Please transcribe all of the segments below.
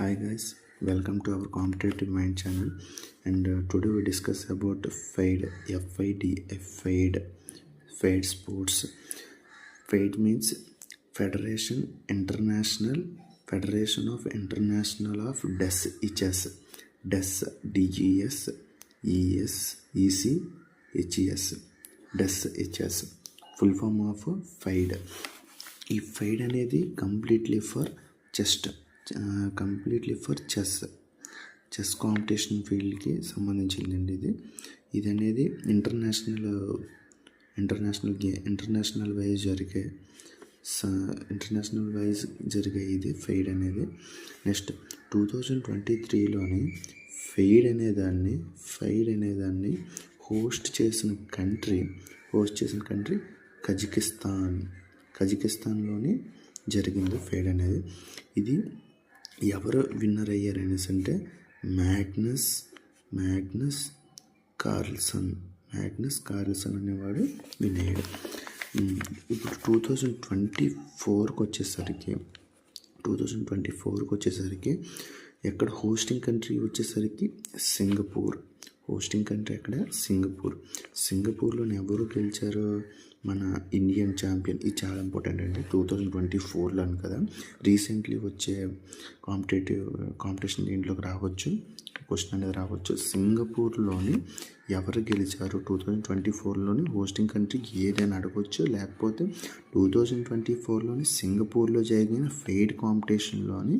Hi guys, welcome to our competitive mind channel, and today we discuss about FIDE, FIDE sports. FIDE means Federation of International of DES, DES, DES, full form of FIDE. ఈ fried అనేది completely for chess competition ఫీల్డ్కి సంబంధించిందండి. ఇది అనేది international wise జరిగే ఇది fried అనేది. Next 2023లోని fried అనేదాన్ని host చేసిన కంట్రీ కజకిస్తాన్లోని జరిగింది ఫైడ్ అనేది. ఇది ఎవరు విన్నర్ అయ్యారు అనేసి అంటే మ్యాగ్నస్ కార్ల్సన్ అనేవాడు విన్ అయ్యాడు. ఇప్పుడు 2024కి వచ్చేసరికి ఎక్కడ హోస్టింగ్ కంట్రీ వచ్చేసరికి సింగపూర్లోని ఎవరు గెలిచారు? మన ఇండియన్ ఛాంపియన్. ఇది చాలా ఇంపార్టెంట్ అండి. 2024లో అని కదా, రీసెంట్లీ వచ్చే కాంపిటీషన్ దీంట్లోకి క్వశ్చన్ అనేది రావచ్చు. సింగపూర్లోని ఎవరు గెలిచారు 2024లోని హోస్టింగ్ కంట్రీ ఏదైనా అడగవచ్చు. లేకపోతే 2024లోని సింగపూర్లో జరిగిన ఫైడ్ కాంపిటీషన్లోని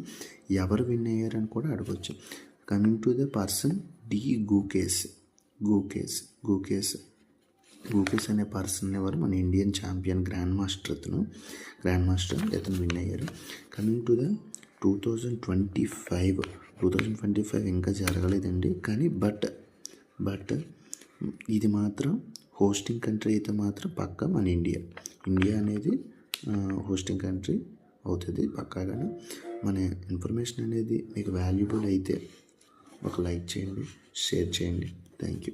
ఎవరు విన్ అయ్యారని కూడా అడగవచ్చు. కమింగ్ టు ద పర్సన్ గూకేస్ అనే పర్సన్ ఎవరు? మన ఇండియన్ ఛాంపియన్ గ్రాండ్ మాస్టర్ ఇతను విన్ అయ్యారు. కమింగ్ టు ద 2025 ఇంకా జరగలేదండి. కానీ బట్ ఇది మాత్రం హోస్టింగ్ కంట్రీ అయితే మాత్రం పక్కా మన ఇండియా అనేది హోస్టింగ్ కంట్రీ అవుతుంది పక్కాగానే. మన ఇన్ఫర్మేషన్ అనేది మీకు వాల్యుబుల్ అయితే ఒక లైక్ చేయండి, షేర్ చేయండి. Thank you.